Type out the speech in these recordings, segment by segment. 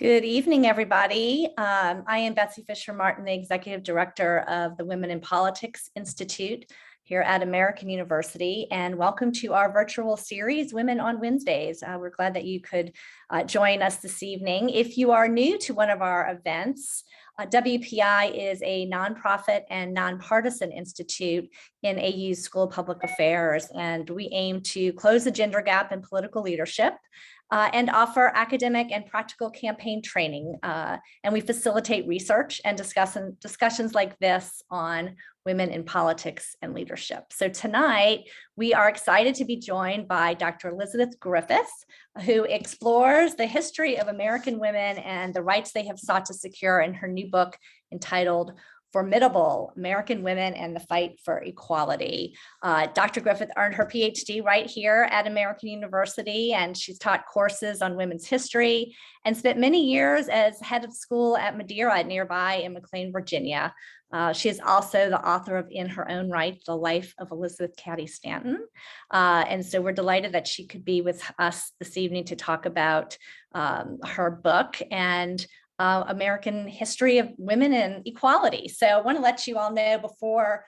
Good evening, everybody. I am Betsy Fischer Martin, the Executive Director of the Women in Politics Institute here at American University, and welcome to our virtual series, Women on Wednesdays. We're glad that you could join us this evening. If you are new to one of our events, WPI is a nonprofit and nonpartisan institute in AU's School of Public Affairs, and we aim to close the gender gap in political leadership and offer academic and practical campaign training. And we facilitate research and discussions like this on women in politics and leadership. So tonight, we are excited to be joined by Dr. Elisabeth Griffith, who explores the history of American women and the rights they have sought to secure in her new book entitled Formidable, American Women and the Fight for Equality. Dr. Griffith earned her Ph.D. right here at American University, and she's taught courses on women's history and spent many years as head of school at Madeira nearby in McLean, Virginia. She is also the author of In Her Own Right, The Life of Elizabeth Cady Stanton. And so we're delighted that she could be with us this evening to talk about her book and American history of women and equality. So I want to let you all know before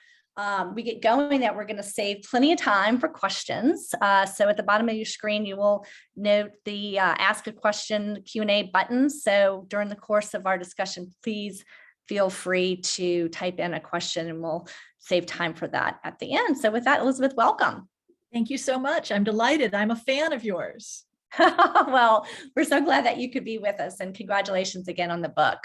we get going that we're going to save plenty of time for questions. So at the bottom of your screen, you will note the ask a question Q&A button. So during the course of our discussion, please feel free to type in a question and we'll save time for that at the end. So with that, Elisabeth, welcome. Thank you so much. I'm delighted. I'm a fan of yours. Well, we're so glad that you could be with us, and congratulations again on the book.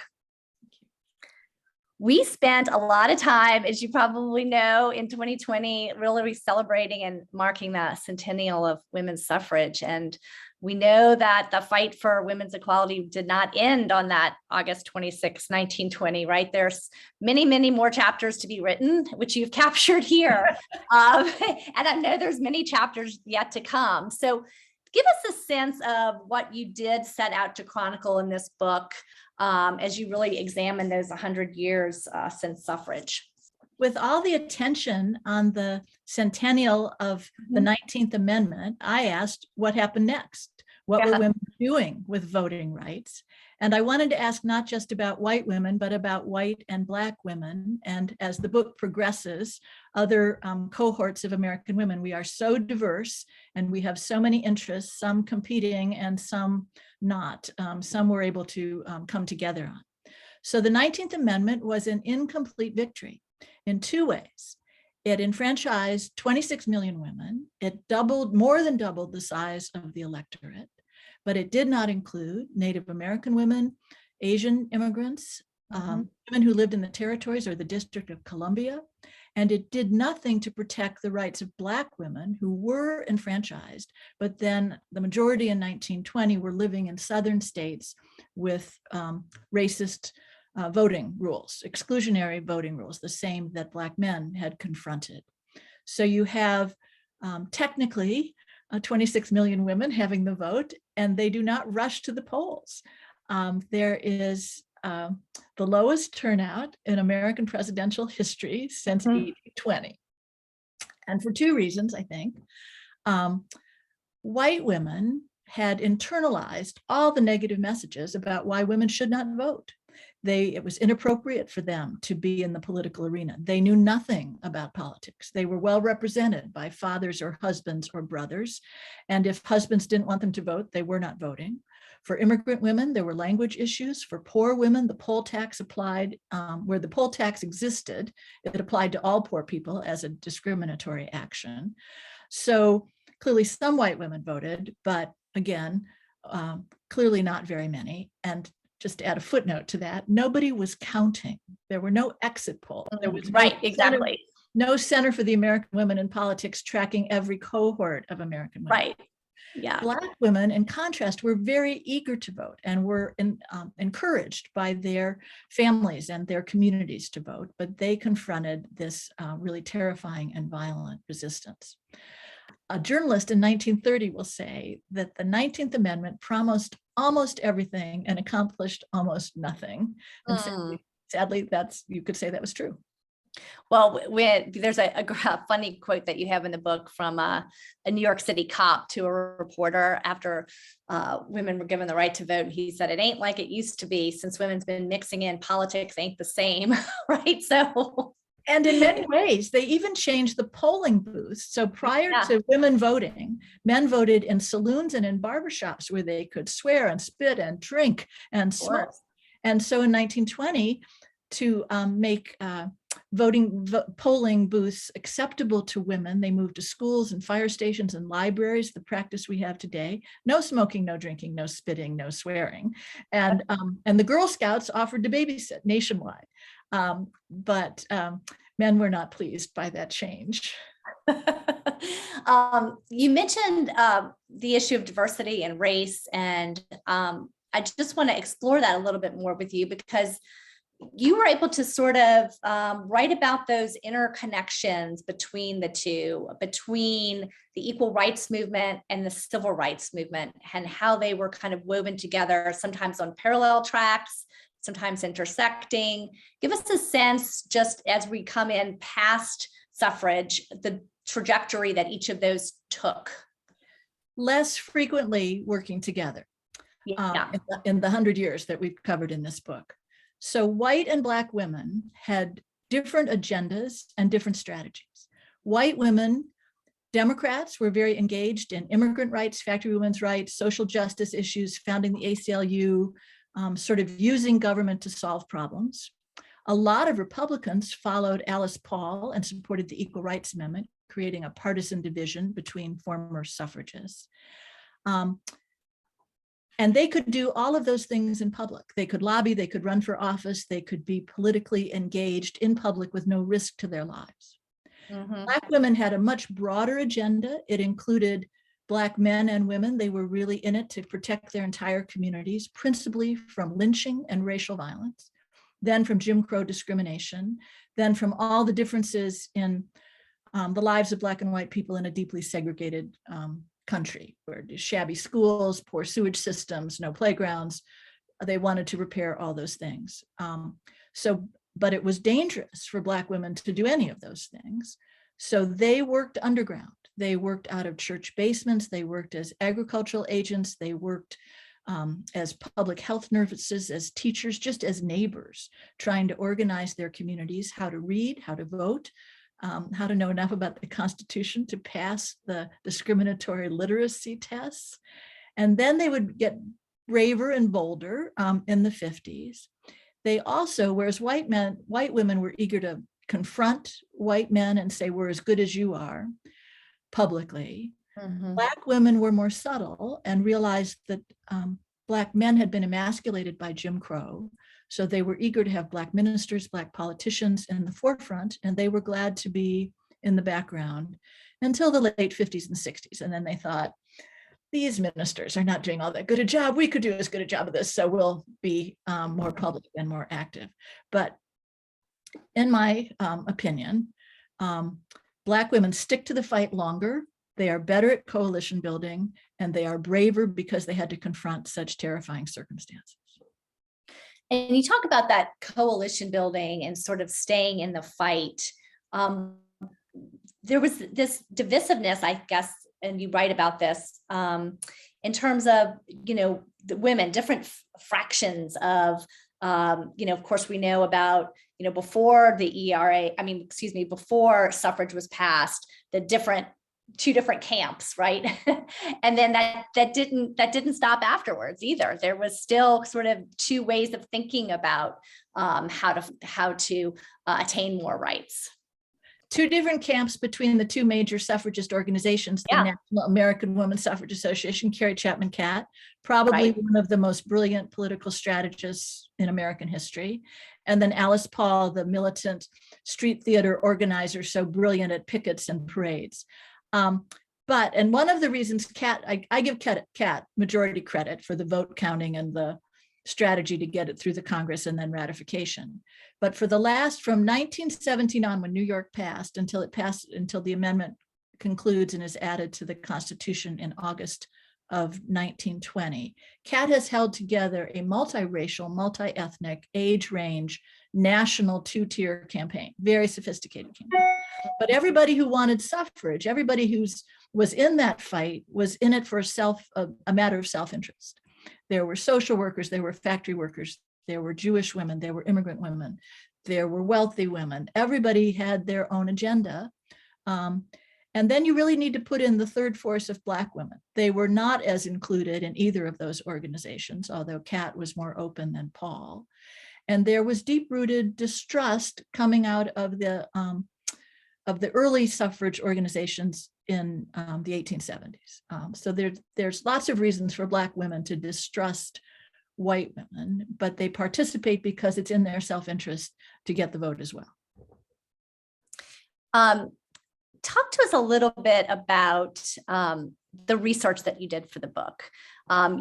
We spent a lot of time, as you probably know, in 2020, really celebrating and marking the centennial of women's suffrage. And we know that the fight for women's equality did not end on that August 26, 1920, right? There's many, many more chapters to be written, which you've captured here. And I know there's many chapters yet to come. So give us a sense of what you did set out to chronicle in this book as you really examine those 100 years since suffrage. With all the attention on the centennial of the 19th Amendment, I asked what happened next. What were women doing with voting rights? And I wanted to ask not just about white women, but about white and Black women. And as the book progresses, other cohorts of American women. We are so diverse and we have so many interests, some competing and some not. Some were able to come together on. So the 19th Amendment was an incomplete victory in two ways. It enfranchised 26 million women. It more than doubled the size of the electorate, but it did not include Native American women, Asian immigrants, women who lived in the territories or the District of Columbia. And it did nothing to protect the rights of Black women who were enfranchised, but then the majority in 1920 were living in southern states with racist voting rules, exclusionary voting rules, the same that Black men had confronted. So you have technically 26 million women having the vote, and they do not rush to the polls. There is the lowest turnout in American presidential history since 1820. And for two reasons, I think. White women had internalized all the negative messages about why women should not vote. It was inappropriate for them to be in the political arena. They knew nothing about politics. They were well represented by fathers or husbands or brothers. And if husbands didn't want them to vote, they were not voting. For immigrant women, there were language issues. For poor women, the poll tax applied, where the poll tax existed, it applied to all poor people as a discriminatory action. So clearly some white women voted, but again, clearly not very many. And just to add a footnote to that, nobody was counting. There were no exit polls. There was no Center for the American Women in Politics tracking every cohort of American women. Right. Yeah. Black women, in contrast, were very eager to vote and were encouraged by their families and their communities to vote, but they confronted this really terrifying and violent resistance. A journalist in 1930 will say that the 19th Amendment promised almost everything and accomplished almost nothing. And sadly, you could say that was true. Well, there's a funny quote that you have in the book from a New York City cop to a reporter after women were given the right to vote. And he said, "It ain't like it used to be. Since women's been mixing in, politics ain't the same." Right. So, and in many ways, they even changed the polling booths. So prior to women voting, men voted in saloons and in barbershops where they could swear and spit and drink and smoke. And so in 1920, to make polling booths acceptable to women, they moved to schools and fire stations and libraries, the practice we have today. No smoking, no drinking, no spitting, no swearing. And the Girl Scouts offered to babysit nationwide. But men were not pleased by that change. You mentioned the issue of diversity and race, and I just want to explore that a little bit more with you, because you were able to sort of write about those interconnections between the two, between the equal rights movement and the civil rights movement, and how they were kind of woven together, sometimes on parallel tracks, sometimes intersecting. Give us a sense, just as we come in past suffrage, the trajectory that each of those took. Less frequently working together in the 100 years that we've covered in this book. So white and Black women had different agendas and different strategies. White women, Democrats, were very engaged in immigrant rights, factory women's rights, social justice issues, founding the ACLU, sort of using government to solve problems. A lot of Republicans followed Alice Paul and supported the Equal Rights Amendment, creating a partisan division between former suffragists. And they could do all of those things in public. They could lobby, they could run for office, they could be politically engaged in public with no risk to their lives. Mm-hmm. Black women had a much broader agenda. It included Black men and women. They were really in it to protect their entire communities, principally from lynching and racial violence, then from Jim Crow discrimination, then from all the differences in the lives of Black and white people in a deeply segregated country, where shabby schools, poor sewage systems, no playgrounds. They wanted to repair all those things. But it was dangerous for Black women to do any of those things. So they worked underground. They worked out of church basements. They worked as agricultural agents. They worked as public health nurses, as teachers, just as neighbors, trying to organize their communities, how to read, how to vote, how to know enough about the Constitution to pass the discriminatory literacy tests. And then they would get braver and bolder in the 50s. They also, whereas white women were eager to confront white men and say, "We're as good as you are," publicly, mm-hmm. Black women were more subtle and realized that Black men had been emasculated by Jim Crow. So they were eager to have Black ministers, Black politicians in the forefront, and they were glad to be in the background until the late 50s and 60s. And then they thought, these ministers are not doing all that good a job. We could do as good a job of this, so we'll be more public and more active. But in my opinion, Black women stick to the fight longer. They are better at coalition building, and they are braver because they had to confront such terrifying circumstances. And you talk about that coalition building and sort of staying in the fight. There was this divisiveness, I guess, and you write about this in terms of, the women, different fractions of, of course, we know about, before the before suffrage was passed, the two different camps, right? And then that didn't stop afterwards either. There was still sort of two ways of thinking about how to attain more rights. Two different camps between the two major suffragist organizations, the National American Women's Suffrage Association, Carrie Chapman Catt, probably one of the most brilliant political strategists in American history, and then Alice Paul, the militant street theater organizer, so brilliant at pickets and parades. And one of the reasons I give Catt majority credit for the vote counting and the strategy to get it through the Congress and then ratification. But from 1917 on, when New York passed, until the amendment concludes and is added to the Constitution in August of 1920. CAT has held together a multiracial, multi-ethnic, age range, national two-tier campaign, very sophisticated campaign. But everybody who wanted suffrage, everybody who was in that fight was in it for a matter of self-interest. There were social workers, there were factory workers, there were Jewish women, there were immigrant women, there were wealthy women. Everybody had their own agenda. And then you really need to put in the third force of Black women. They were not as included in either of those organizations, although Kat was more open than Paul. And there was deep-rooted distrust coming out of the early suffrage organizations in the 1870s. So there's lots of reasons for Black women to distrust white women, but they participate because it's in their self-interest to get the vote as well. Talk to us a little bit about the research that you did for the book.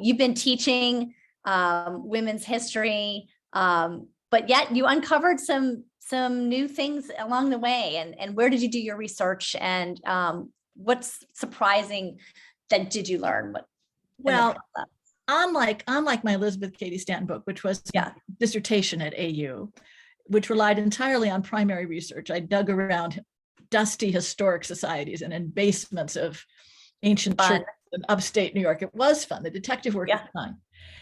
You've been teaching women's history, but yet you uncovered some new things along the way. And where did you do your research? And what's surprising that did you learn? Well, unlike my Elizabeth Cady Stanton book, which was a dissertation at AU, which relied entirely on primary research, I dug around dusty historic societies and in basements of ancient churches in upstate New York. It was fun. The detective work is fun.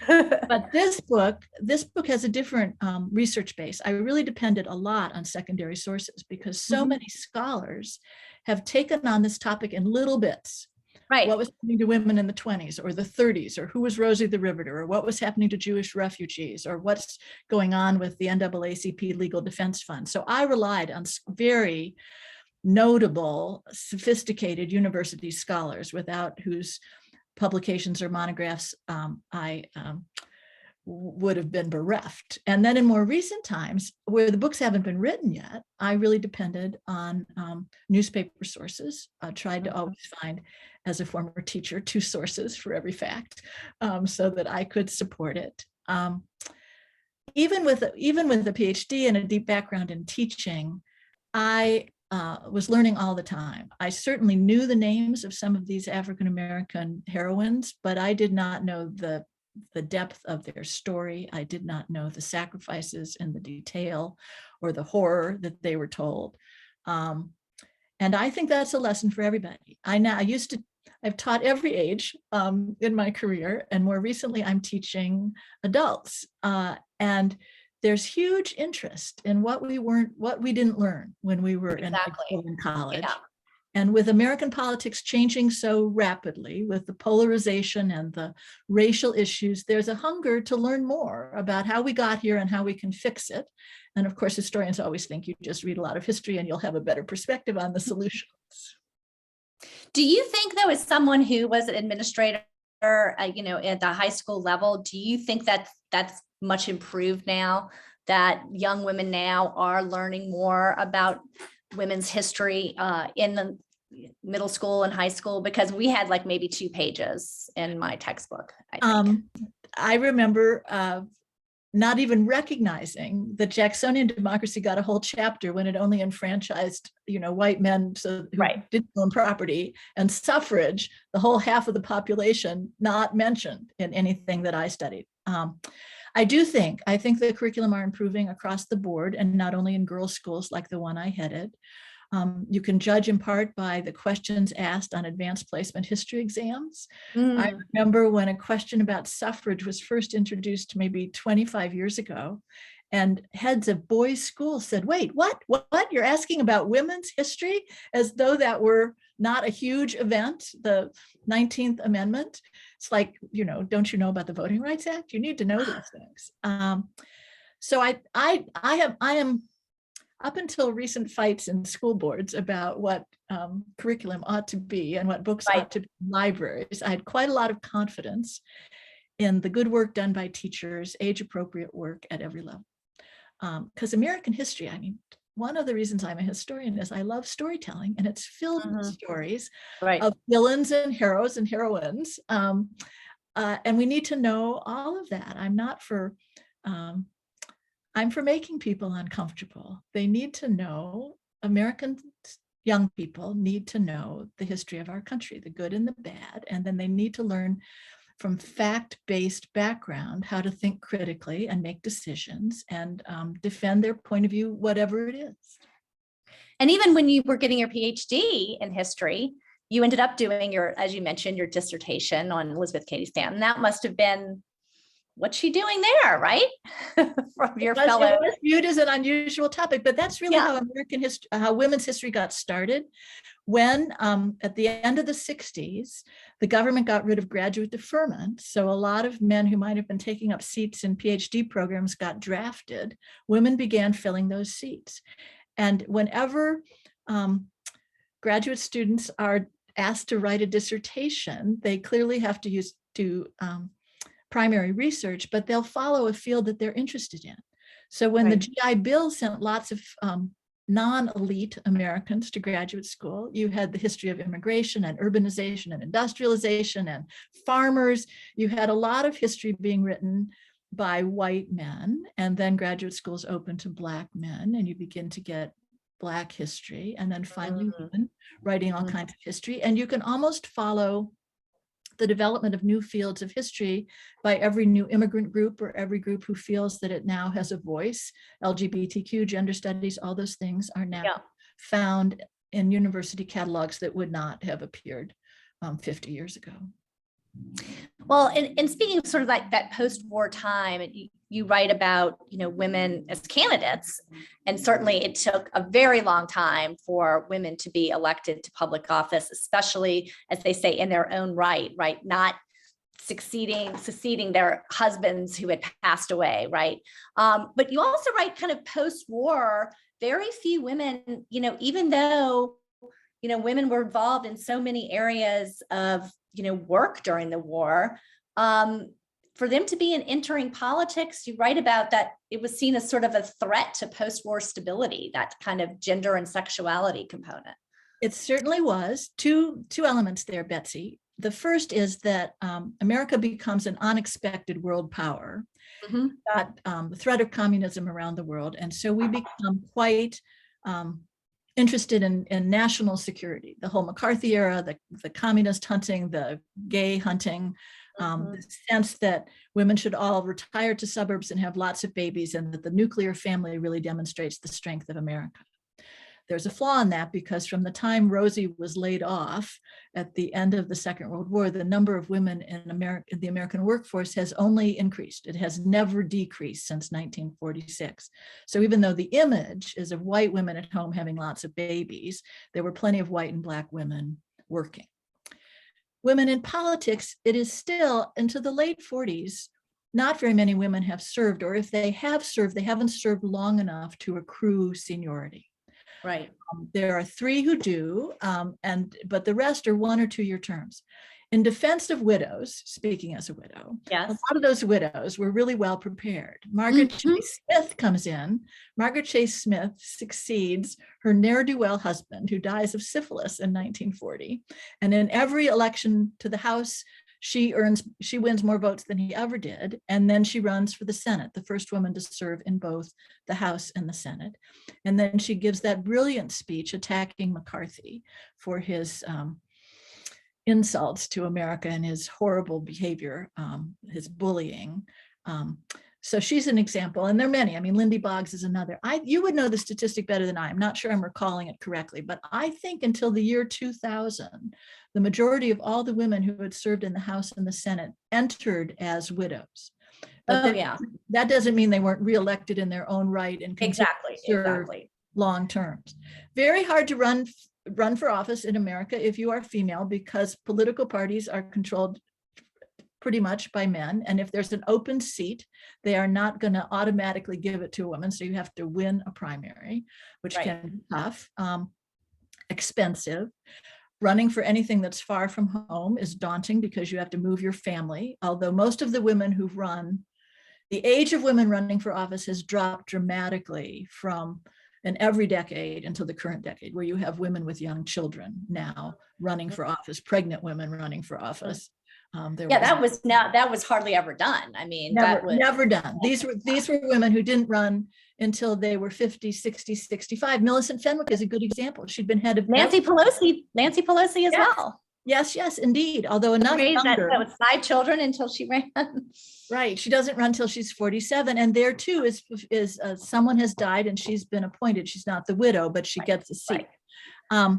But this book has a different research base. I really depended a lot on secondary sources because so many scholars have taken on this topic in little bits. Right. What was happening to women in the 20s or the 30s, or who was Rosie the Riveter, or what was happening to Jewish refugees, or what's going on with the NAACP Legal Defense Fund. So I relied on very notable, sophisticated university scholars without whose publications or monographs I would have been bereft. And then in more recent times, where the books haven't been written yet, I really depended on newspaper sources. I tried to always find, as a former teacher, 2 sources for every fact, so that I could support it. Even with a PhD and a deep background in teaching, I was learning all the time. I certainly knew the names of some of these African-American heroines, but I did not know the depth of their story. I did not know the sacrifices and the detail or the horror that they were told. And I think that's a lesson for everybody. I've taught every age in my career, and more recently I'm teaching adults. And there's huge interest in what we didn't learn when we were in college. Yeah. And with American politics changing so rapidly, with the polarization and the racial issues, there's a hunger to learn more about how we got here and how we can fix it. And of course, historians always think you just read a lot of history and you'll have a better perspective on the solutions. Do you think, though, as someone who was an administrator, at the high school level, do you think that that's much improved now, that young women now are learning more about women's history in the middle school and high school? Because we had like maybe 2 pages in my textbook, I think. I remember not even recognizing that Jacksonian democracy got a whole chapter when it only enfranchised, white men who didn't own property, and suffrage, the whole half of the population, not mentioned in anything that I studied. I think the curriculum are improving across the board, and not only in girls' schools like the one I headed. You can judge in part by the questions asked on advanced placement history exams. I remember when a question about suffrage was first introduced maybe 25 years ago, and heads of boys' schools said, wait, what? You're asking about women's history? As though that were not a huge event, the 19th Amendment. It's like, don't you know about the Voting Rights Act? You need to know these things. So I am up until recent fights in school boards about what curriculum ought to be and what books ought to be in libraries, I had quite a lot of confidence in the good work done by teachers, age-appropriate work at every level. Because American history, one of the reasons I'm a historian is I love storytelling, and it's filled with stories of villains and heroes and heroines. And we need to know all of that. I'm for making people uncomfortable. They need to know American young people need to know the history of our country, the good and the bad, and then they need to learn from fact-based background how to think critically and make decisions and defend their point of view, whatever it is. And even when you were getting your PhD in history, you ended up doing your, as you mentioned, your dissertation on Elizabeth Cady Stanton. That must have been, what's she doing there, right? From your fellow. It was viewed as an unusual topic, but that's really how American history, how women's history got started. When at the end of the 60s, the government got rid of graduate deferment. So a lot of men who might have been taking up seats in PhD programs got drafted. Women began filling those seats. And whenever graduate students are asked to write a dissertation, they clearly have to do primary research, but they'll follow a field that they're interested in. So when the GI Bill sent lots of non-elite Americans to graduate school, you had the history of immigration and urbanization and industrialization and farmers. You had a lot of history being written by white men, and then graduate schools open to Black men, and you begin to get Black history, and then finally women writing all kinds of history. And you can almost follow the development of new fields of history by every new immigrant group or every group who feels that it now has a voice. LGBTQ, gender studies, all those things are now found in university catalogs that would not have appeared 50 years ago. Well, and speaking of sort of like that post-war time, you write about, women as candidates, and certainly it took a very long time for women to be elected to public office, especially as they say in their own right, not succeeding their husbands who had passed away, right? But you also write kind of post-war, very few women, even though, women were involved in so many areas of work during the war, for them to be in entering politics, you write about that it was seen as sort of a threat to post-war stability, that kind of gender and sexuality component. It certainly was. Two elements there, Betsy. The first is that America becomes an unexpected world power, got the threat of communism around the world, and so we become quite interested in national security. The whole McCarthy era, the communist hunting, the gay hunting, the sense that women should all retire to suburbs and have lots of babies, and that the nuclear family really demonstrates the strength of America. There's a flaw in that, because from the time Rosie was laid off at the end of the Second World War, the number of women in the American workforce has only increased. It has never decreased since 1946. So even though the image is of white women at home having lots of babies, there were plenty of white and Black women working. Women in politics, it is still into the late 40s, not very many women have served, or if they have served, they haven't served long enough to accrue seniority. Right. There are 3 who do, but the rest are 1 or 2 year terms. In defense of widows, speaking as a widow, a lot of those widows were really well prepared. Margaret Chase Smith comes in. Margaret Chase Smith succeeds her ne'er-do-well husband, who dies of syphilis in 1940. And in every election to the House, she wins more votes than he ever did. And then she runs for the Senate, the first woman to serve in both the House and the Senate. And then she gives that brilliant speech attacking McCarthy for his insults to America and his horrible behavior, his bullying. So she's an example, and there are many. I mean, Lindy Boggs is another. You would know the statistic better than I. I'm not sure I'm recalling it correctly, but I think until the year 2000, the majority of all the women who had served in the House and the Senate entered as widows. But that doesn't mean they weren't reelected in their own right and continued to serve long terms. Very hard to run for office in America if you are female, because political parties are controlled pretty much by men. And if there's an open seat, they are not going to automatically give it to a woman. So you have to win a primary, which can be tough, expensive. Running for anything that's far from home is daunting because you have to move your family. Although most of the women who've run, the age of women running for office has dropped dramatically from in every decade until the current decade, where you have women with young children now running for office, pregnant women running for office. That was hardly ever done. I mean, never done. These were women who didn't run until they were 50, 60, 65. Millicent Fenwick is a good example. She'd been head of Nancy Pelosi as well. Yes, indeed. Although enough younger. That was 5 children until she ran. Right. She doesn't run till she's 47. And there too is someone has died and she's been appointed. She's not the widow, but she gets a seat. Right.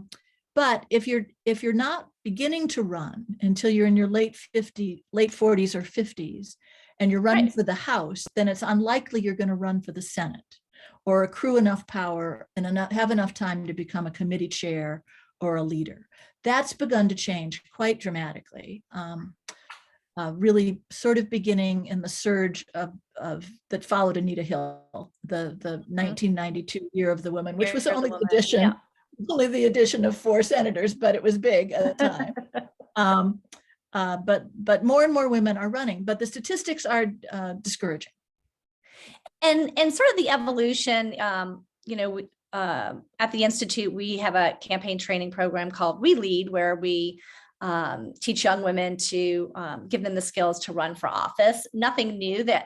But if you're not beginning to run until you're in your late 40s or 50s, and you're running for the House, then it's unlikely you're going to run for the Senate or accrue enough power and have enough time to become a committee chair or a leader. That's begun to change quite dramatically, really sort of beginning in the surge of that followed Anita Hill, the 1992 Year of the Woman, which was only the addition of 4 senators, but it was big at the time. But more and more women are running, but the statistics are discouraging. And sort of the evolution, at the Institute, we have a campaign training program called We Lead, where we teach young women to give them the skills to run for office. Nothing new. That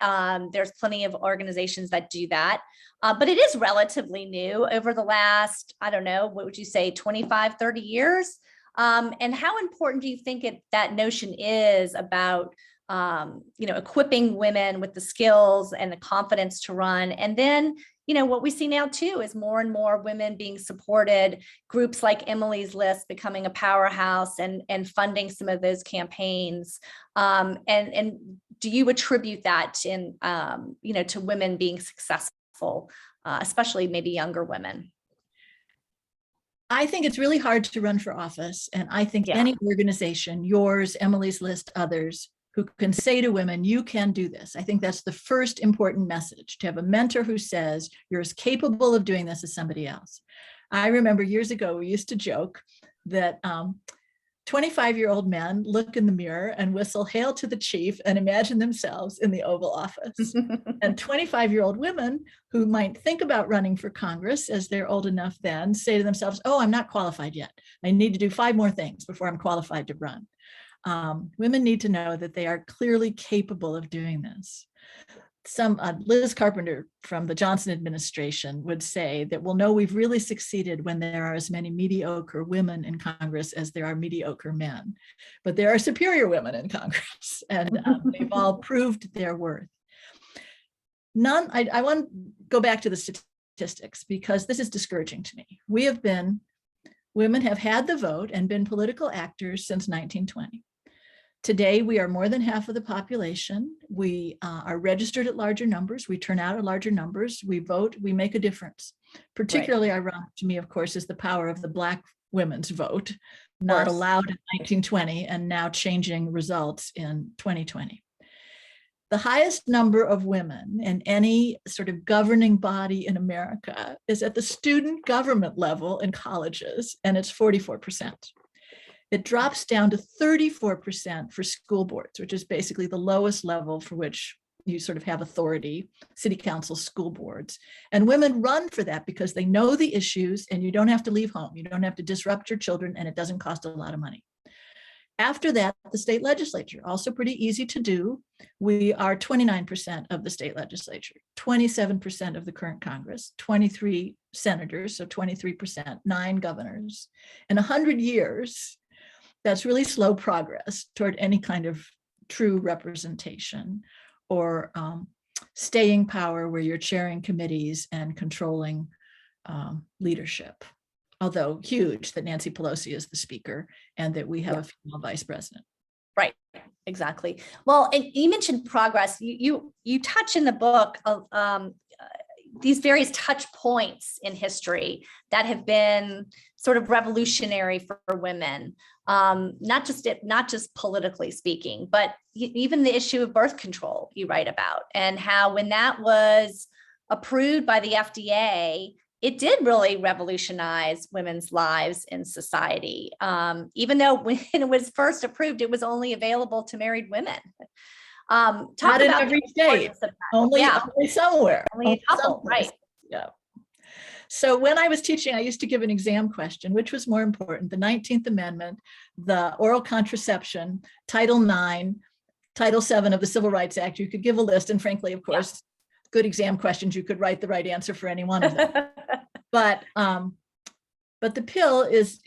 there's plenty of organizations that do that. But it is relatively new over the last, I don't know, what would you say, 25, 30 years? And how important do you think that notion is about, equipping women with the skills and the confidence to run? And then, what we see now too is more and more women being supported, groups like Emily's List becoming a powerhouse and funding some of those campaigns. And do you attribute that to women being successful, especially maybe younger women? I think it's really hard to run for office. And I think any organization, yours, Emily's List, others, who can say to women, you can do this. I think that's the first important message, to have a mentor who says you're as capable of doing this as somebody else. I remember years ago, we used to joke that 25-year-old men look in the mirror and whistle "Hail to the Chief" and imagine themselves in the Oval Office. And 25-year-old women who might think about running for Congress, as they're old enough then, say to themselves, oh, I'm not qualified yet. I need to do 5 more things before I'm qualified to run. Women need to know that they are clearly capable of doing this. Liz Carpenter from the Johnson administration would say that we'll know we've really succeeded when there are as many mediocre women in Congress as there are mediocre men. But there are superior women in Congress, and they've all proved their worth. I want to go back to the statistics because this is discouraging to me. Women have had the vote and been political actors since 1920. Today, we are more than half of the population. We are registered at larger numbers. We turn out at larger numbers. We vote. We make a difference. Particularly ironic to me, of course, is the power of the Black women's vote, not allowed in 1920 and now changing results in 2020. The highest number of women in any sort of governing body in America is at the student government level in colleges, and it's 44%. It drops down to 34% for school boards, which is basically the lowest level for which you sort of have authority, city council, school boards. And women run for that because they know the issues and you don't have to leave home. You don't have to disrupt your children, and it doesn't cost a lot of money. After that, the state legislature, also pretty easy to do. We are 29% of the state legislature, 27% of the current Congress, 23 senators, so 23%, 9 governors. In 100 years, that's really slow progress toward any kind of true representation or staying power where you're chairing committees and controlling leadership. Although huge that Nancy Pelosi is the speaker and that we have a female vice president. Right, exactly. Well, and you mentioned progress. You touch in the book of these various touch points in history that have been sort of revolutionary for women, not just politically speaking, but even the issue of birth control you write about, and how when that was approved by the FDA, it did really revolutionize women's lives in society. Even though when it was first approved, it was only available to married women. Not in every state, only somewhere. Only a couple, right? Yeah. So when I was teaching, I used to give an exam question, which was more important, the 19th Amendment, the oral contraception, Title IX, Title VII of the Civil Rights Act. You could give a list, and frankly, of course, good exam questions, you could write the right answer for any one of them. But the pill is,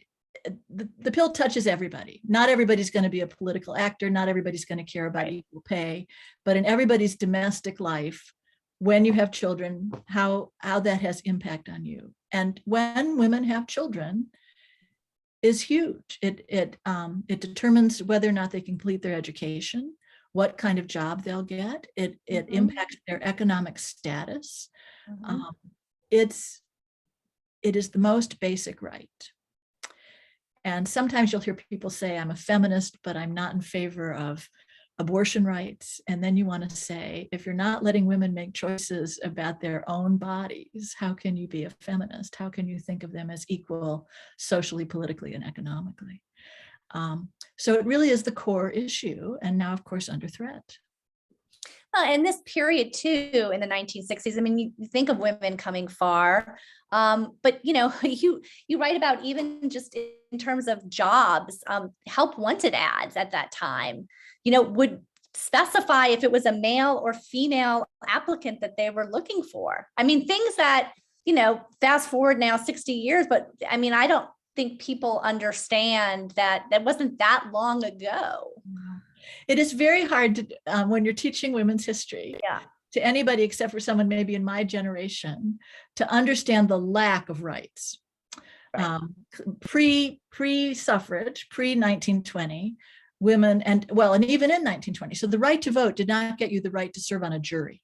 the pill touches everybody. Not everybody's going to be a political actor. Not everybody's going to care about equal pay. But in everybody's domestic life, when you have children, how that has impact on you. And when women have children is huge. It determines whether or not they complete their education, what kind of job they'll get. It impacts their economic status. It is the most basic right. And sometimes you'll hear people say, I'm a feminist, but I'm not in favor of abortion rights. And then you want to say, if you're not letting women make choices about their own bodies, how can you be a feminist? How can you think of them as equal socially, politically, and economically? So it really is the core issue, and now, of course, under threat. Well, in this period too, in the 1960s, I mean, you think of women coming far, but you write about even just in terms of jobs, help wanted ads at that time, would specify if it was a male or female applicant that they were looking for. I mean, things that, fast forward now 60 years, but I mean, I don't think people understand that wasn't that long ago. It is very hard to, when you're teaching women's history, to anybody except for someone maybe in my generation, to understand the lack of rights. Right. Pre-suffrage, pre-1920, women, and even in 1920. So the right to vote did not get you the right to serve on a jury.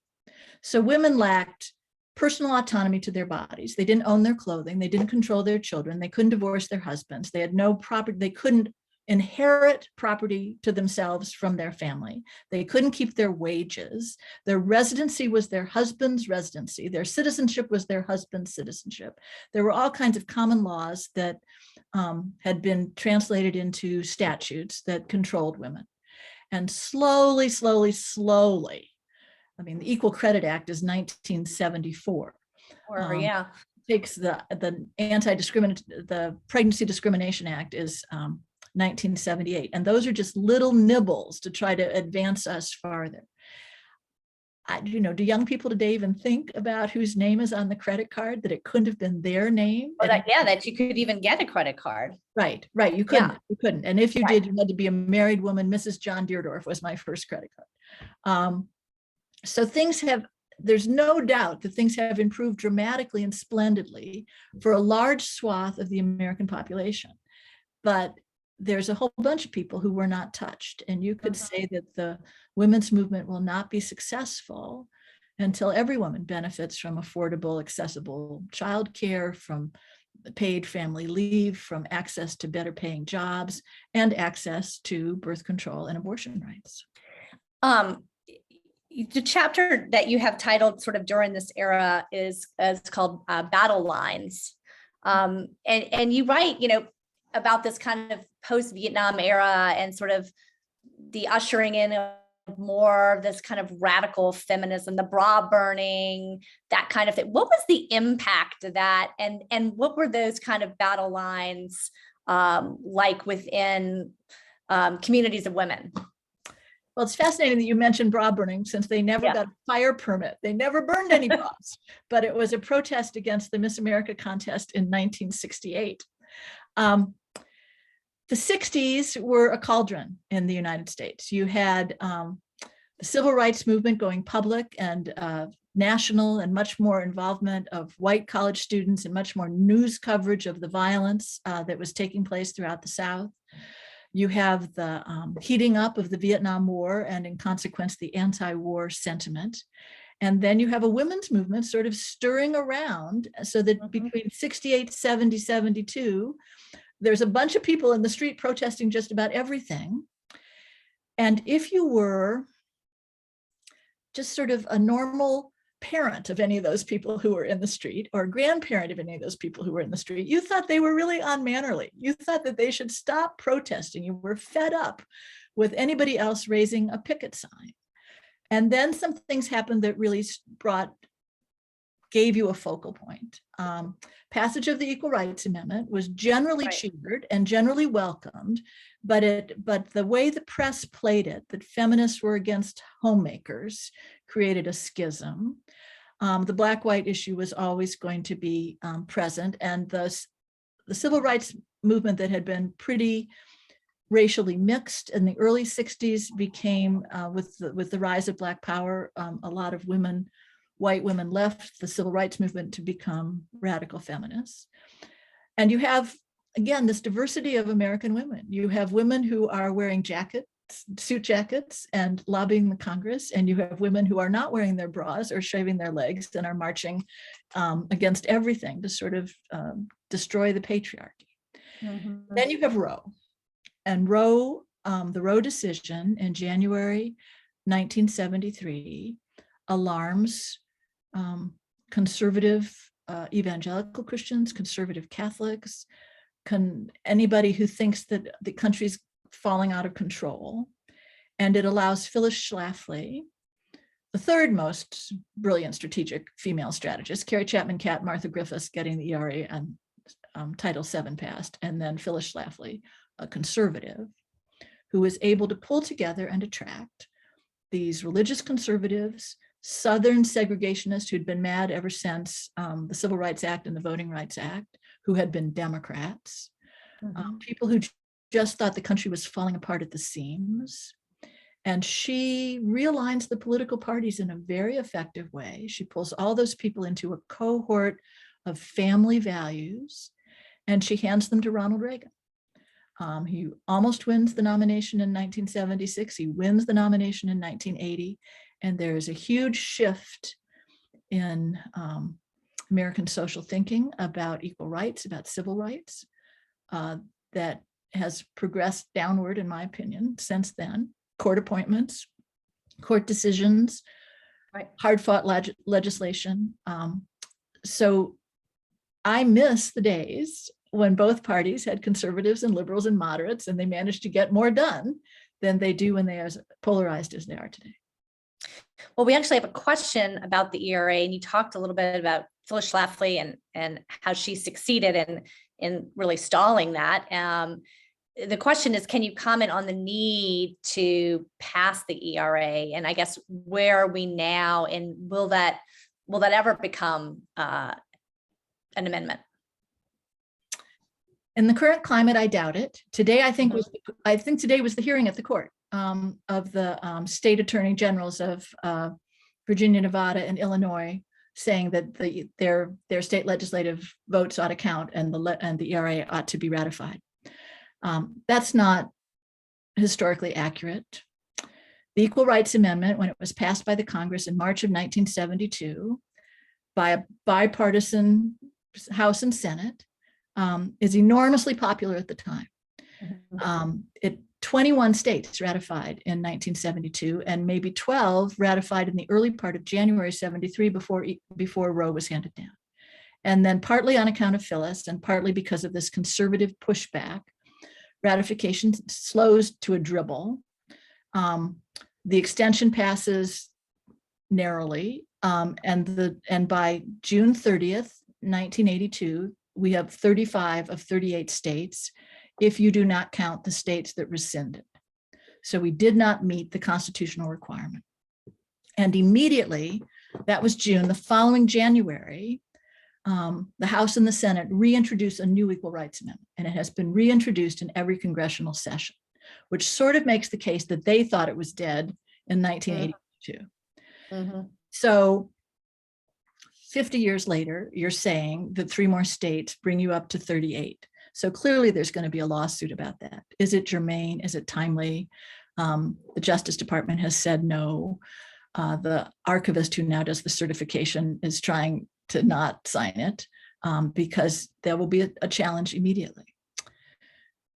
So women lacked personal autonomy to their bodies. They didn't own their clothing. They didn't control their children. They couldn't divorce their husbands. They had no property. They couldn't inherit property to themselves from their family. They couldn't keep their wages. Their residency was their husband's residency. Their citizenship was their husband's citizenship. There were all kinds of common laws that had been translated into statutes that controlled women. And slowly, I mean, the Equal Credit Act is 1974. Takes the Pregnancy Discrimination Act is 1978. And those are just little nibbles to try to advance us farther. Do young people today even think about whose name is on the credit card, that it couldn't have been their name? That you could even get a credit card. Right. You couldn't. You couldn't. And if you did, you had to be a married woman. Mrs. John Deerdorf was my first credit card. So there's no doubt that things have improved dramatically and splendidly for a large swath of the American population. But there's a whole bunch of people who were not touched. And you could say that the women's movement will not be successful until every woman benefits from affordable, accessible childcare, from paid family leave, from access to better paying jobs, and access to birth control and abortion rights. The chapter that you have titled sort of during this era is called Battle Lines. And you write, about this kind of post-Vietnam era and sort of the ushering in of more of this kind of radical feminism, the bra burning, that kind of thing. What was the impact of that? And what were those kind of battle lines like within communities of women? Well, it's fascinating that you mentioned bra burning, since they never got a fire permit. They never burned any bras, but it was a protest against the Miss America contest in 1968. The 60s were a cauldron in the United States. You had the civil rights movement going public and national, and much more involvement of white college students and much more news coverage of the violence that was taking place throughout the South. You have the heating up of the Vietnam War and, in consequence, the anti-war sentiment. And then you have a women's movement sort of stirring around, so that between 68, 70, 72, there's a bunch of people in the street protesting just about everything. And if you were just sort of a normal parent of any of those people who were in the street, or grandparent of any of those people who were in the street, you thought they were really unmannerly. You thought that they should stop protesting. You were fed up with anybody else raising a picket sign. And then some things happened that really gave you a focal point. Passage of the Equal Rights Amendment was generally cheered and generally welcomed, but the way the press played it, that feminists were against homemakers, created a schism. the black-white issue was always going to be present, and the civil rights movement that had been pretty racially mixed in the early 60s became, with the rise of Black power, a lot of white women left the civil rights movement to become radical feminists. And you have, again, this diversity of American women. You have women who are wearing suit jackets and lobbying the Congress, and you have women who are not wearing their bras or shaving their legs and are marching against everything to sort of destroy the patriarchy. Mm-hmm. Then you have Roe, and Roe, the Roe decision in January 1973 alarms conservative evangelical Christians, conservative Catholics, anybody who thinks that the country's falling out of control. And it allows Phyllis Schlafly, the third most brilliant strategic female strategist, Carrie Chapman Catt, Martha Griffiths getting the ERA and Title VII passed, and then Phyllis Schlafly, a conservative, who was able to pull together and attract these religious conservatives, Southern segregationists who'd been mad ever since the Civil Rights Act and the Voting Rights Act, who had been Democrats, people who just thought the country was falling apart at the seams. And she realigns the political parties in a very effective way. She pulls all those people into a cohort of family values, and she hands them to Ronald Reagan. He almost wins the nomination in 1976. He wins the nomination in 1980. And there is a huge shift in American social thinking about equal rights, about civil rights, that has progressed downward, in my opinion, since then. Court appointments, court decisions, right, hard-fought legislation. So I miss the days when both parties had conservatives and liberals and moderates, and they managed to get more done than they do when they are as polarized as they are today. Well, we actually have a question about the ERA, and you talked a little bit about Phyllis Schlafly and how she succeeded in really stalling that. The question is, can you comment on the need to pass the ERA? And I guess, where are we now, and will that ever become an amendment? In the current climate, I doubt it. Today, I think today was the hearing at the court of the state attorney generals of Virginia, Nevada, and Illinois, saying that their state legislative votes ought to count and the ERA ought to be ratified. That's not historically accurate. The Equal Rights Amendment, when it was passed by the Congress in March of 1972 by a bipartisan House and Senate, is enormously popular at the time. 21 states ratified in 1972, and maybe 12 ratified in the early part of January 73 before Roe was handed down. And then, partly on account of Phyllis and partly because of this conservative pushback, ratification slows to a dribble. The extension passes narrowly, and by June 30th, 1982, we have 35 of 38 states, if you do not count the states that rescinded. So we did not meet the constitutional requirement. And immediately, that was June, the following January, the House and the Senate reintroduced a new Equal Rights Amendment, and it has been reintroduced in every congressional session, which sort of makes the case that they thought it was dead in 1982. Mm-hmm. So 50 years later, you're saying that 3 more states bring you up to 38. So clearly there's going to be a lawsuit about that. Is it germane? Is it timely? The Justice Department has said no. The archivist who now does the certification is trying to not sign it because there will be a challenge immediately.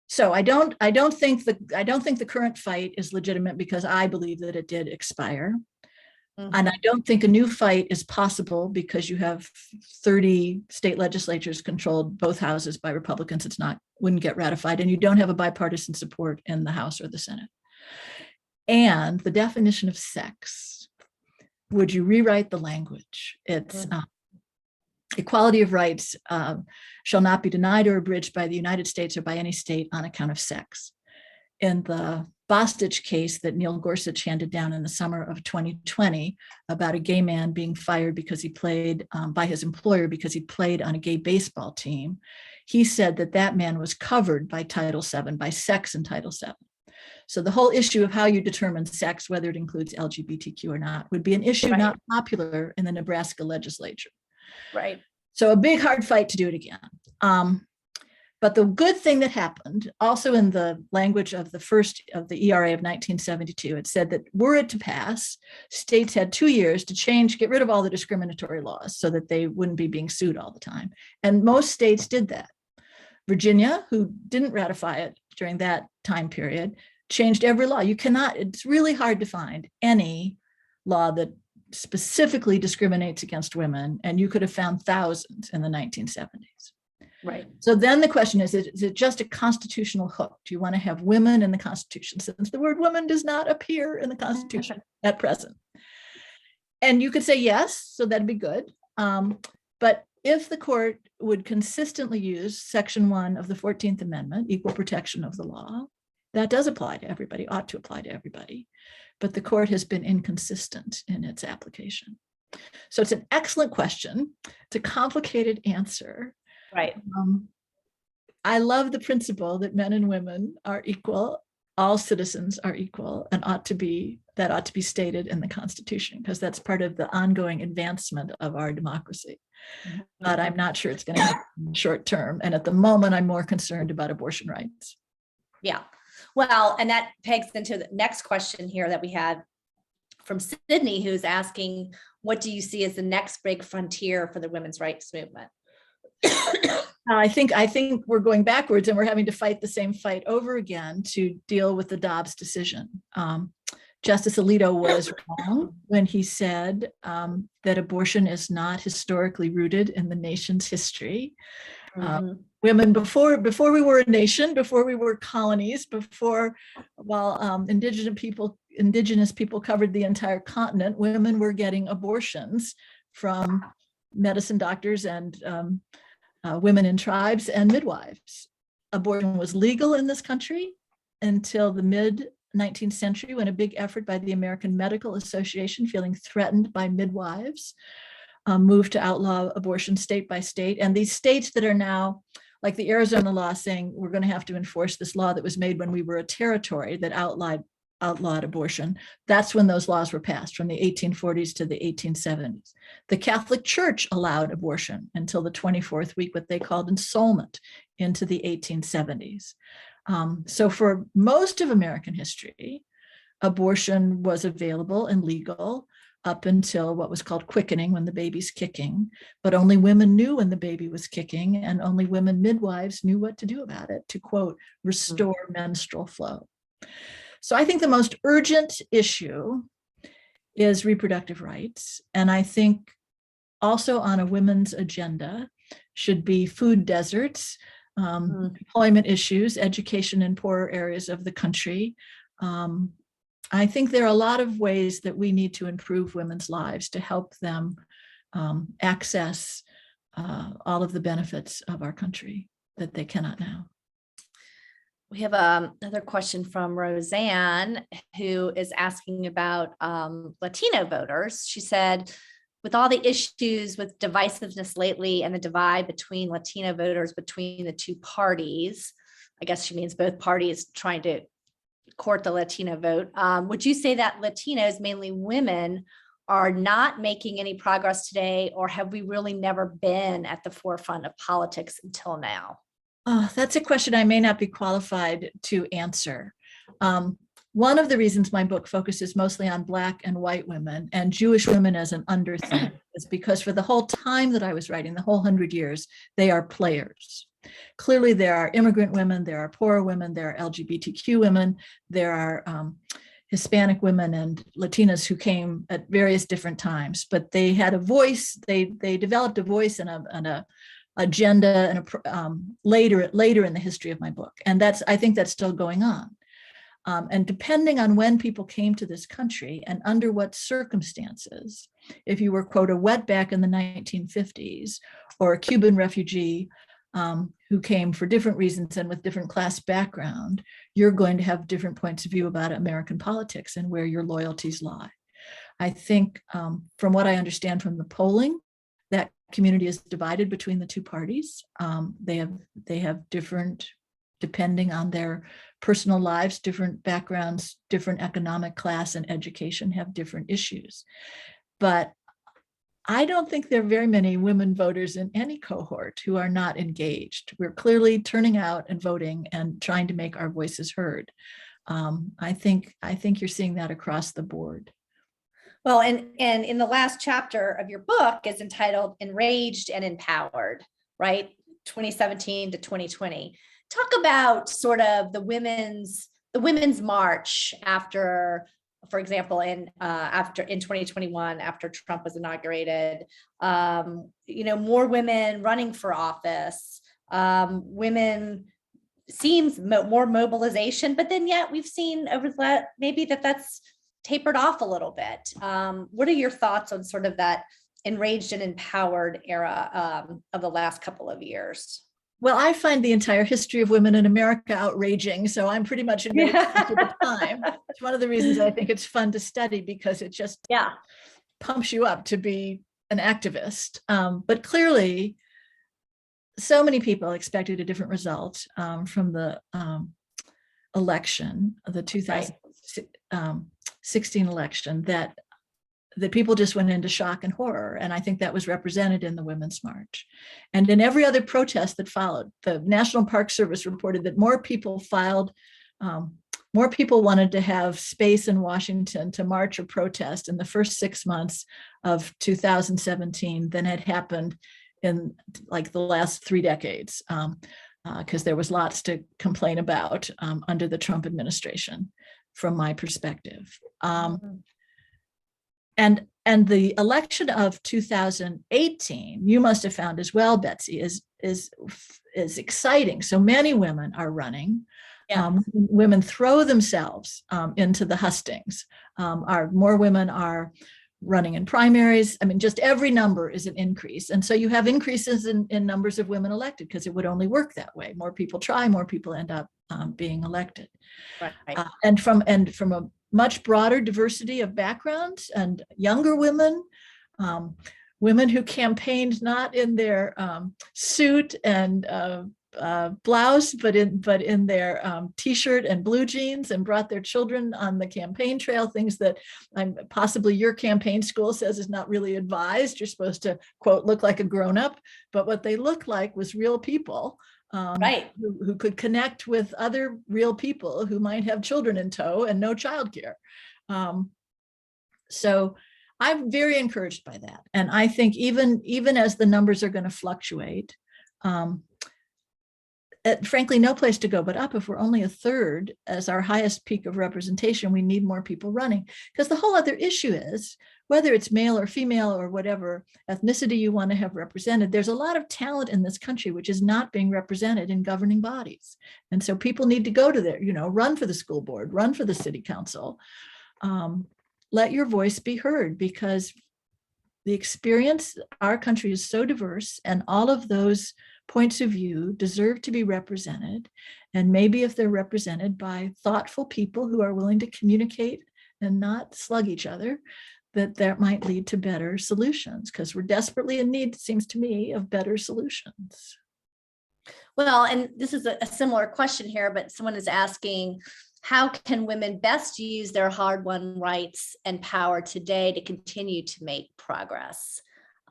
So I don't think the current fight is legitimate because I believe that it did expire. Mm-hmm. And I don't think a new fight is possible because you have 30 state legislatures controlled both houses by Republicans. Wouldn't get ratified, and you don't have a bipartisan support in the House or the Senate. And the definition of sex, would you rewrite the language? It's equality of rights shall not be denied or abridged by the United States or by any state on account of sex. In the Bostitch case that Neil Gorsuch handed down in the summer of 2020 about a gay man being fired because he played by his employer because he played on a gay baseball team. He said that that man was covered by Title VII, by sex in Title VII. So the whole issue of how you determine sex, whether it includes LGBTQ or not, would be an issue not popular in the Nebraska legislature. Right. So a big, hard fight to do it again. But the good thing that happened, also in the language of the ERA of 1972, it said that were it to pass, states had 2 years to get rid of all the discriminatory laws so that they wouldn't be being sued all the time. And most states did that. Virginia, who didn't ratify it during that time period, changed every law. It's really hard to find any law that specifically discriminates against women, and you could have found thousands in the 1970s. Right. So then the question is it just a constitutional hook? Do you want to have women in the Constitution, since the word woman does not appear in the Constitution at present? And you could say yes, so that'd be good. But if the court would consistently use Section 1 of the 14th Amendment, equal protection of the law, that does apply to everybody, ought to apply to everybody. But the court has been inconsistent in its application. So it's an excellent question. It's a complicated answer. Right. I love the principle that men and women are equal, all citizens are equal, and ought to be stated in the Constitution, because that's part of the ongoing advancement of our democracy. But I'm not sure it's going to happen short term. And at the moment, I'm more concerned about abortion rights. Yeah. Well, and that pegs into the next question here that we had from Sydney, who's asking, what do you see as the next big frontier for the women's rights movement? I think we're going backwards, and we're having to fight the same fight over again to deal with the Dobbs decision. Justice Alito was wrong when he said that abortion is not historically rooted in the nation's history. Women, before we were a nation, before we were colonies, while indigenous people covered the entire continent, women were getting abortions from medicine doctors and women in tribes and midwives. Abortion was legal in this country until the mid-19th century, when a big effort by the American Medical Association, feeling threatened by midwives, moved to outlaw abortion state by state. And these states that are now, like the Arizona law, saying we're going to have to enforce this law that was made when we were a territory that outlawed abortion, that's when those laws were passed, from the 1840s to the 1870s. The Catholic Church allowed abortion until the 24th week, what they called ensoulment, into the 1870s. So for most of American history, abortion was available and legal up until what was called quickening, when the baby's kicking, but only women knew when the baby was kicking, and only women midwives knew what to do about it to, quote, restore menstrual flow. So I think the most urgent issue is reproductive rights. And I think also on a women's agenda should be food deserts, employment issues, education in poorer areas of the country. I think there are a lot of ways that we need to improve women's lives to help them access all of the benefits of our country that they cannot now. We have another question from Roseanne, who is asking about Latino voters. She said, with all the issues with divisiveness lately and the divide between Latino voters between the two parties, I guess she means both parties trying to court the Latino vote, would you say that Latinos, mainly women, are not making any progress today, or have we really never been at the forefront of politics until now? Oh, that's a question I may not be qualified to answer. One of the reasons my book focuses mostly on Black and white women and Jewish women as an under theme is because for the whole time that I was writing, the whole 100 years, they are players. Clearly, there are immigrant women, there are poor women, there are LGBTQ women, there are Hispanic women and Latinas who came at various different times, but they had a voice, they developed a voice and a agenda and later in the history of my book. And I think that's still going on. And depending on when people came to this country and under what circumstances, if you were, quote, a wetback in the 1950s or a Cuban refugee who came for different reasons and with different class background, you're going to have different points of view about American politics and where your loyalties lie. I think from what I understand from the polling, that community is divided between the two parties. They have different, depending on their personal lives, different backgrounds, different economic class and education, have different issues. But I don't think there are very many women voters in any cohort who are not engaged. We're clearly turning out and voting and trying to make our voices heard. I think you're seeing that across the board. Well, and in the last chapter of your book is entitled Enraged and Empowered, right? 2017 to 2020. Talk about sort of the women's march after, for example, in 2021, after Trump was inaugurated, more women running for office, women seems more mobilization, but then yet we've seen over that maybe that's tapered off a little bit. What are your thoughts on sort of that enraged and empowered era of the last couple of years? Well, I find the entire history of women in America outraging, so I'm pretty much enraged at the time. It's one of the reasons I think it's fun to study, because it just pumps you up to be an activist. But clearly, so many people expected a different result from the election, the 2016 election, that people just went into shock and horror. And I think that was represented in the Women's March. And in every other protest that followed, the National Park Service reported that more people wanted to have space in Washington to march or protest in the first 6 months of 2017 than had happened in like the last 3 decades, because there was lots to complain about under the Trump administration, from my perspective. And the election of 2018, you must have found as well, Betsy, is exciting. So many women are running. Women throw themselves into the hustings. More women are running in primaries. I mean, just every number is an increase. And so you have increases in numbers of women elected, because it would only work that way. More people try, more people end up being elected. Right. And from a much broader diversity of backgrounds, and younger women, women who campaigned not in their suit and blouse, but in their t-shirt and blue jeans, and brought their children on the campaign trail, things that possibly your campaign school says is not really advised. You're supposed to, quote, look like a grown-up, but what they looked like was real people. Who could connect with other real people who might have children in tow and no childcare. So I'm very encouraged by that. And I think even as the numbers are going to fluctuate, frankly, no place to go but up. If we're only a third as our highest peak of representation, we need more people running. Because the whole other issue is, whether it's male or female or whatever ethnicity you want to have represented, there's a lot of talent in this country which is not being represented in governing bodies. And so people need to go to there, run for the school board, run for the city council. Let your voice be heard, because the experience, our country is so diverse, and all of those points of view deserve to be represented. And maybe if they're represented by thoughtful people who are willing to communicate and not slug each other, that might lead to better solutions, because we're desperately in need, it seems to me, of better solutions. Well, and this is a similar question here, but someone is asking, how can women best use their hard-won rights and power today to continue to make progress?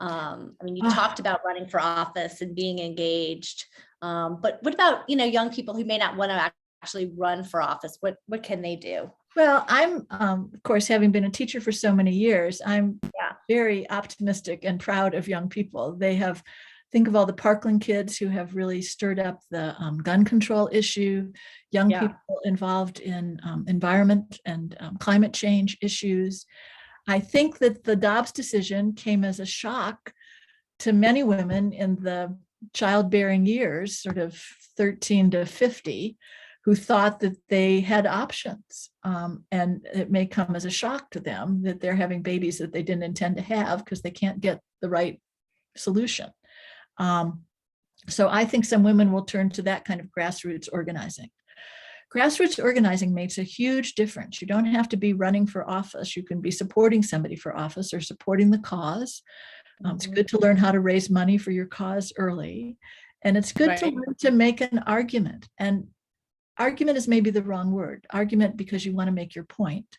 You talked about running for office and being engaged, but what about, young people who may not want to actually run for office? What can they do? Well, I'm, of course, having been a teacher for so many years, I'm very optimistic and proud of young people. Think of all the Parkland kids who have really stirred up the gun control issue, young people involved in environment and climate change issues. I think that the Dobbs decision came as a shock to many women in the childbearing years, sort of 13 to 50, who thought that they had options. And it may come as a shock to them that they're having babies that they didn't intend to have because they can't get the right solution. So I think some women will turn to that kind of grassroots organizing. Grassroots organizing makes a huge difference. You don't have to be running for office. You can be supporting somebody for office or supporting the cause. It's good to learn how to raise money for your cause early. And it's good to learn to make an argument. And argument is maybe the wrong word. Argument because you want to make your point.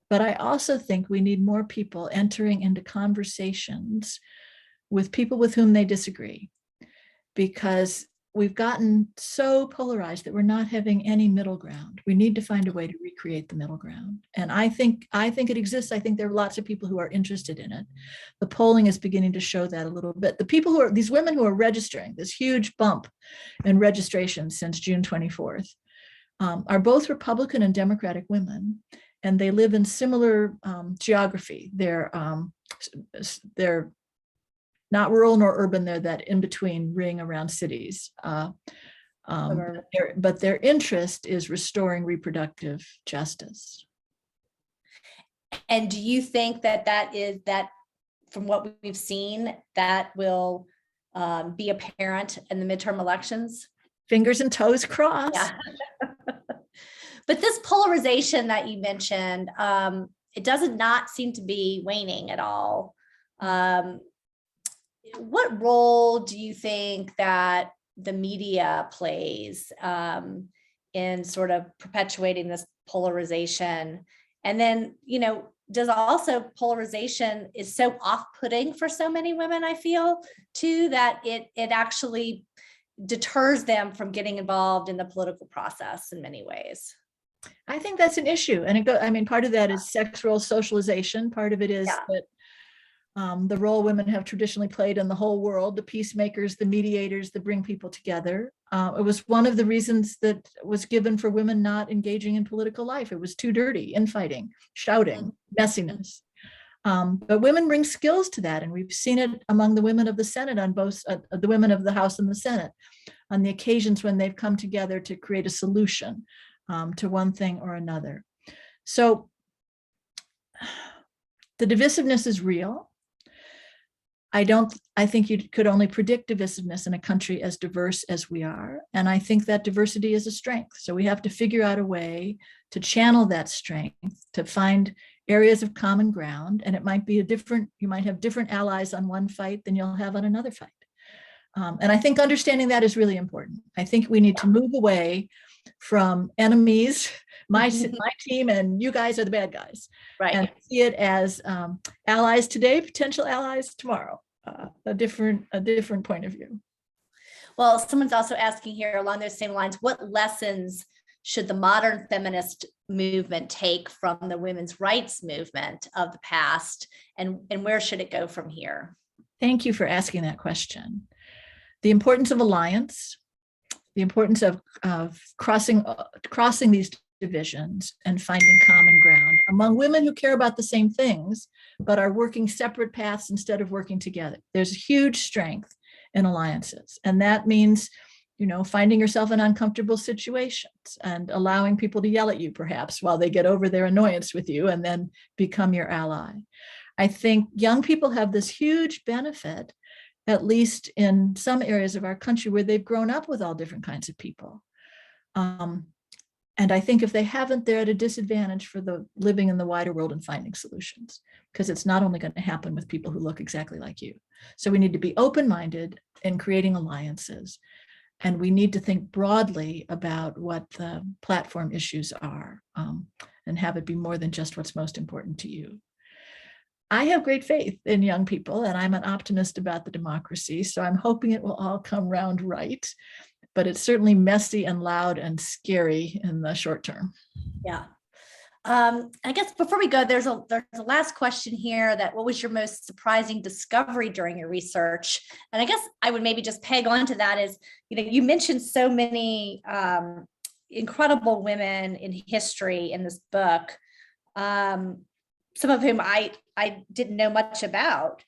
But I also think we need more people entering into conversations with people with whom they disagree, because we've gotten so polarized that we're not having any middle ground. We need to find a way to recreate the middle ground. And I think it exists. I think there are lots of people who are interested in it. The polling is beginning to show that a little bit. The people who are, these women who are registering, this huge bump in registration since June 24th, are both Republican and Democratic women, and they live in similar geography. They're not rural nor urban. They're that in-between ring around cities. But their interest is restoring reproductive justice. And do you think that from what we've seen, that will be apparent in the midterm elections? Fingers and toes crossed. Yeah. But this polarization that you mentioned, it does not seem to be waning at all. What role do you think that the media plays in sort of perpetuating this polarization? And then, does also polarization is so off-putting for so many women, I feel, too, that it actually deters them from getting involved in the political process in many ways. I think that's an issue. And part of that is sex role socialization. Part of it is that the role women have traditionally played in the whole world, the peacemakers, the mediators that bring people together. It was one of the reasons that was given for women not engaging in political life. It was too dirty, infighting, shouting, messiness. But women bring skills to that. And we've seen it among the women of the Senate on both, the women of the House and the Senate, on the occasions when they've come together to create a solution to one thing or another. So the divisiveness is real. I think you could only predict divisiveness in a country as diverse as we are. And I think that diversity is a strength. So we have to figure out a way to channel that strength, to find areas of common ground. And it might be you might have different allies on one fight than you'll have on another fight. And I think understanding that is really important. I think we need to move away from enemies, my team and you guys are the bad guys, and see it as allies today, potential allies tomorrow, a different point of view. Well, someone's also asking here along those same lines, what lessons should the modern feminist movement take from the women's rights movement of the past, and where should it go from here? Thank you for asking that question. The importance of alliance, the importance of crossing these divisions and finding common ground among women who care about the same things, but are working separate paths instead of working together. There's huge strength in alliances. And that means, finding yourself in uncomfortable situations and allowing people to yell at you, perhaps, while they get over their annoyance with you and then become your ally. I think young people have this huge benefit, at least in some areas of our country, where they've grown up with all different kinds of people. And I think if they haven't, they're at a disadvantage for the living in the wider world and finding solutions, because it's not only going to happen with people who look exactly like you. So we need to be open-minded in creating alliances. And we need to think broadly about what the platform issues are, and have it be more than just what's most important to you. I have great faith in young people, and I'm an optimist about the democracy. So I'm hoping it will all come round right. But it's certainly messy and loud and scary in the short term. Yeah. I guess before we go, there's a last question here, that what was your most surprising discovery during your research? And I guess I would maybe just peg on to that is, you mentioned so many incredible women in history in this book, some of whom I didn't know much about.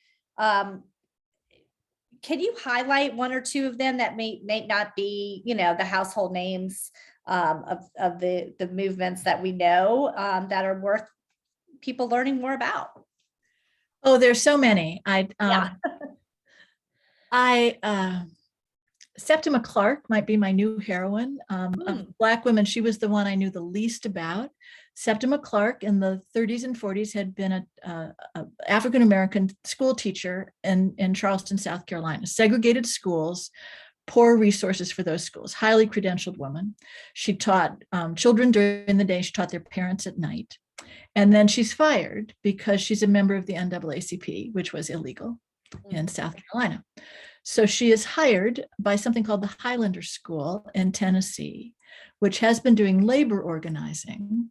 Can you highlight one or two of them that may not be, the household names of the movements that we know that are worth people learning more about? Oh, there's so many. Septima Clark might be my new heroine. Of Black women, she was the one I knew the least about. Septima Clark in the 30s and 40s had been a African-American school teacher in Charleston, South Carolina. Segregated schools, poor resources for those schools, highly credentialed woman. She taught children during the day, she taught their parents at night. And then she's fired because she's a member of the NAACP, which was illegal in South Carolina. So she is hired by something called the Highlander School in Tennessee, which has been doing labor organizing,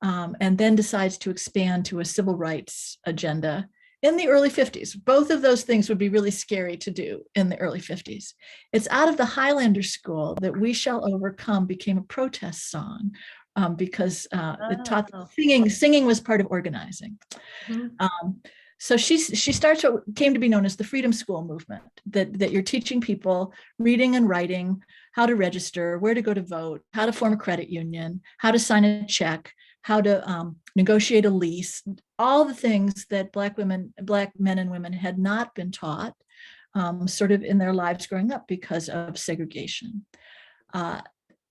and then decides to expand to a civil rights agenda in the early 50s. Both of those things would be really scary to do in the early 50s. It's out of the Highlander School that We Shall Overcome became a protest song, because it taught singing was part of organizing. So she starts what came to be known as the Freedom School movement, that you're teaching people reading and writing, how to register, where to go to vote, how to form a credit union, how to sign a check, how to negotiate a lease, all the things that Black men and women had not been taught sort of in their lives growing up because of segregation.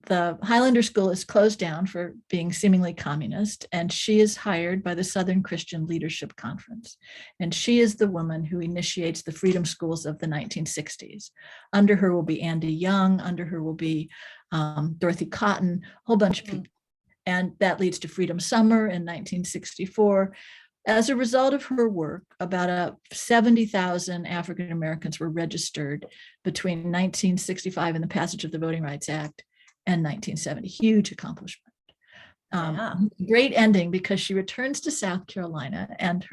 The Highlander School is closed down for being seemingly communist, and she is hired by the Southern Christian Leadership Conference. And she is the woman who initiates the freedom schools of the 1960s. Under her will be Andy Young, under her will be Dorothy Cotton, a whole bunch of people. And that leads to Freedom Summer in 1964. As a result of her work, about 70,000 African Americans were registered between 1965 and the passage of the Voting Rights Act and 1970. Huge accomplishment. Great ending because she returns to South Carolina and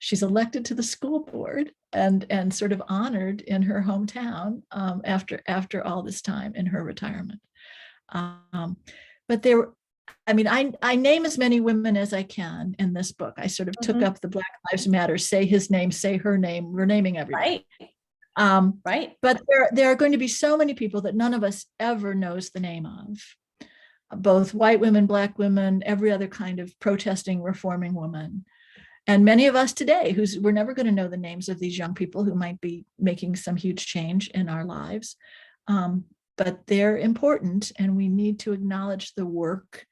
she's elected to the school board and sort of honored in her hometown after all this time in her retirement. But I name as many women as I can in this book. I sort of took up the Black Lives Matter, say his name, say her name. We're naming everybody. Right. But there are going to be so many people that none of us ever knows the name of. Both white women, Black women, every other kind of protesting, reforming woman. And many of us today we're never going to know the names of these young people who might be making some huge change in our lives. But they're important, and we need to acknowledge the work.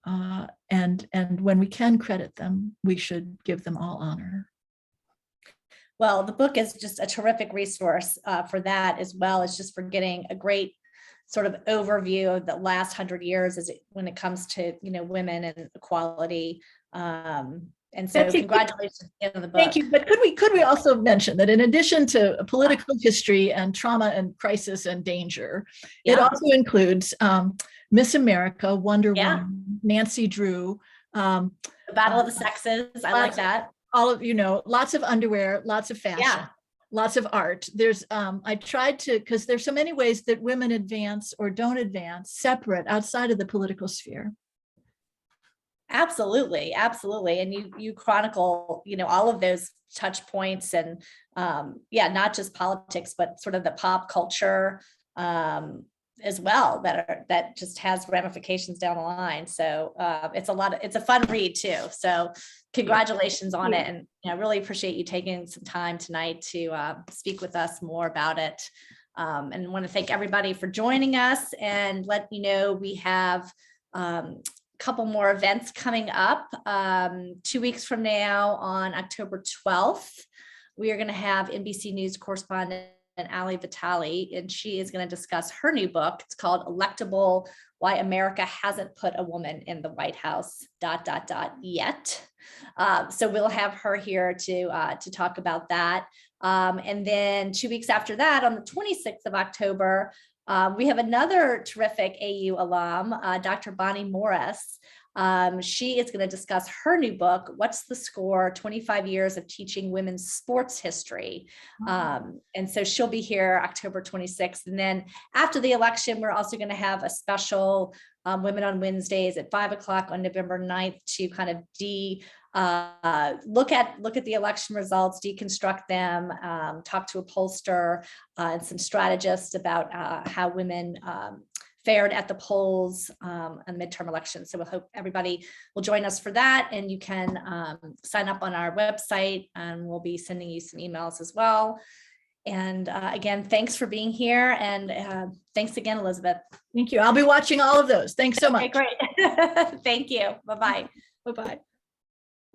And when we can credit them, we should give them all honor. Well, the book is just a terrific resource for that, as well as just for getting a great sort of overview of the last 100 years when it comes to women and equality. And so Betsy, congratulations on the book. Thank you. But could we also mention that in addition to political history and trauma and crisis and danger, it also includes Miss America, Wonder Woman, Nancy Drew, the Battle of the Sexes. I like that. All of lots of underwear, lots of fashion, lots of art. There's I tried to, because there's so many ways that women advance or don't advance separate outside of the political sphere. Absolutely. And you chronicle, all of those touch points and not just politics, but sort of the pop culture as well that just has ramifications down the line. So it's a fun read too. So congratulations on it. And I really appreciate you taking some time tonight to speak with us more about it. And want to thank everybody for joining us and let you know we have couple more events coming up. 2 weeks from now on October 12th, we are going to have NBC News correspondent Ali Vitale, and she is going to discuss her new book. It's called Electable: Why America Hasn't Put a Woman in the White House ... yet. So we'll have her here to talk about that. And then 2 weeks after that, on the 26th of October, we have another terrific AU alum, Dr. Bonnie Morris. She is going to discuss her new book, What's the Score? 25 Years of Teaching Women's Sports History. And so she'll be here October 26th. And then after the election, we're also going to have a special Women on Wednesdays at 5:00 on November 9th to kind of look at the election results, deconstruct them, talk to a pollster and some strategists about how women fared at the polls on the midterm elections. So we'll hope everybody will join us for that. And you can sign up on our website, and we'll be sending you some emails as well. And again, thanks for being here. And thanks again, Elisabeth. Thank you. I'll be watching all of those. Thanks so much. Okay, great. Thank you. Bye-bye. Bye-bye.